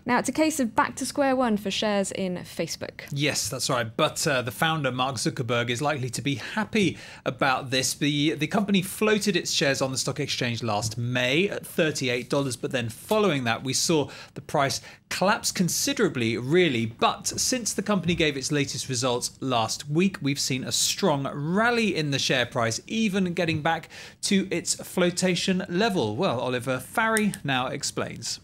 Now, it's a case of back to square one for shares in Facebook. Yes, that's right. But the founder, Mark Zuckerberg, is likely to be happy about this. The company floated its shares on the stock exchange last May at $38. But then following that, we saw the price collapse considerably, really. But since the company gave its latest results last week, we've seen a strong rally in the share price, even getting back to its flotation level. Well, Oliver Farry now explains.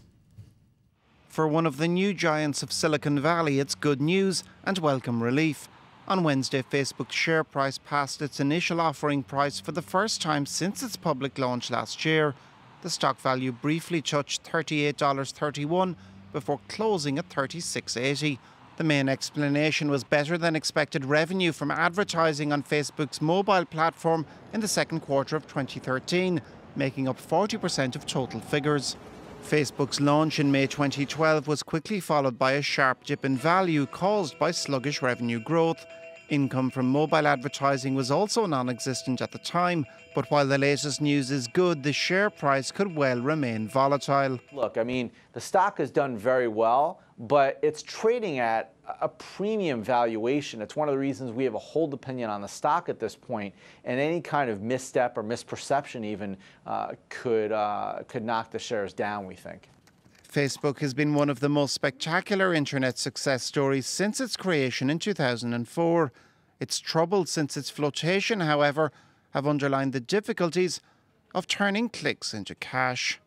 For one of the new giants of Silicon Valley, it's good news and welcome relief. On Wednesday, Facebook's share price passed its initial offering price for the first time since its public launch last year. The stock value briefly touched $38.31 before closing at $36.80. The main explanation was better than expected revenue from advertising on Facebook's mobile platform in the second quarter of 2013, making up 40% of total figures. Facebook's launch in May 2012 was quickly followed by a sharp dip in value caused by sluggish revenue growth. Income from mobile advertising was also non-existent at the time, but while the latest news is good, the share price could well remain volatile. Look, I mean, the stock has done very well, but it's trading at a premium valuation. It's one of the reasons we have a hold opinion on the stock at this point, and any kind of misstep or misperception even could knock the shares down, we think. Facebook has been one of the most spectacular internet success stories since its creation in 2004. Its troubles since its flotation, however, have underlined the difficulties of turning clicks into cash.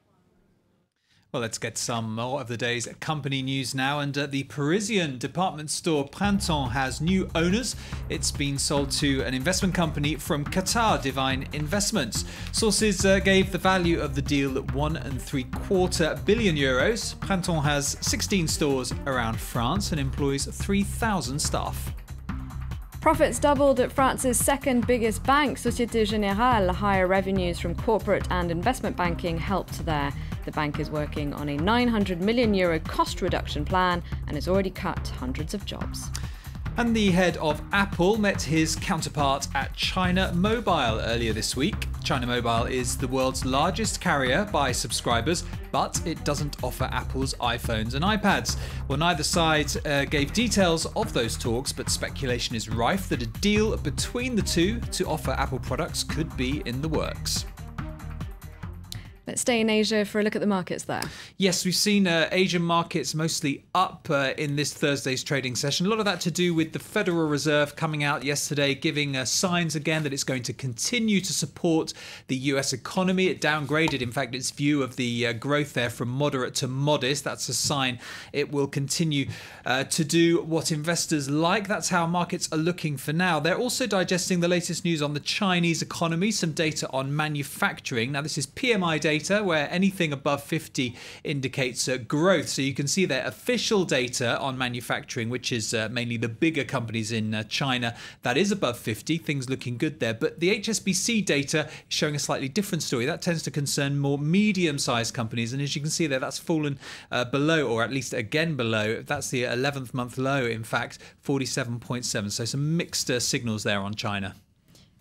Well, let's get some more of the day's company news now. And the Parisian department store Printemps has new owners. It's been sold to an investment company from Qatar, Divine Investments. Sources gave the value of the deal at €1.75 billion. Printemps has 16 stores around France and employs 3,000 staff. Profits doubled at France's second biggest bank, Société Générale. Higher revenues from corporate and investment banking helped there. The bank is working on a €900 million cost reduction plan and has already cut hundreds of jobs. And the head of Apple met his counterpart at China Mobile earlier this week. China Mobile is the world's largest carrier by subscribers, but it doesn't offer Apple's iPhones and iPads. Well, neither side gave details of those talks, but speculation is rife that a deal between the two to offer Apple products could be in the works. Let's stay in Asia for a look at the markets there. Yes, we've seen Asian markets mostly up in this Thursday's trading session. A lot of that to do with the Federal Reserve coming out yesterday, giving signs again that it's going to continue to support the US economy. It downgraded, in fact, its view of the growth there from moderate to modest. That's a sign it will continue to do what investors like. That's how markets are looking for now. They're also digesting the latest news on the Chinese economy, some data on manufacturing. Now, this is PMI data, where anything above 50 indicates growth. So you can see their official data on manufacturing, which is mainly the bigger companies in China, that is above 50. Things looking good there. But the HSBC data is showing a slightly different story. That tends to concern more medium-sized companies. And as you can see there, that's fallen below, or at least again below. That's the 11th month low, in fact, 47.7. So some mixed signals there on China.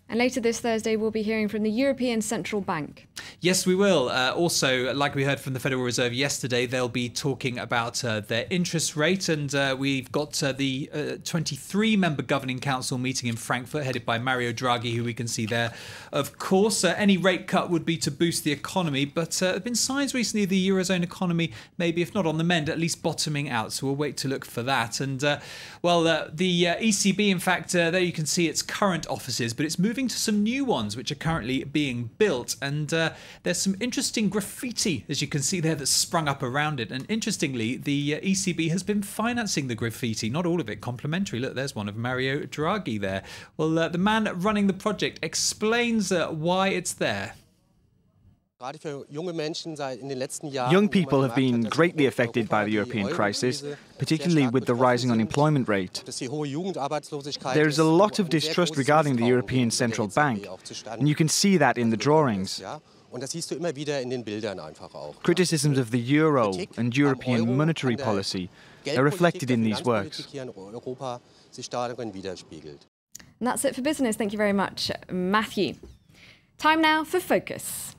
And later this Thursday, we'll be hearing from the European Central Bank. Yes, we will. Also, like we heard from the Federal Reserve yesterday, they'll be talking about their interest rate. And we've got the 23-member Governing Council meeting in Frankfurt, headed by Mario Draghi, who we can see there. Of course, any rate cut would be to boost the economy. But there have been signs recently the Eurozone economy, maybe if not on the mend, at least bottoming out. So we'll wait to look for that. And, the ECB, in fact, there you can see its current offices, but it's moving to some new ones which are currently being built, and there's some interesting graffiti, as you can see there, that's sprung up around it. And interestingly, the ECB has been financing the graffiti, not all of it complimentary. Look, there's one of Mario Draghi there. Well, the man running the project explains why it's there. Young people have been greatly affected by the European crisis, particularly with the rising unemployment rate. There is a lot of distrust regarding the European Central Bank, and you can see that in the drawings. Criticisms of the euro and European monetary policy are reflected in these works. And that's it for business. Thank you very much, Matthew. Time now for Focus.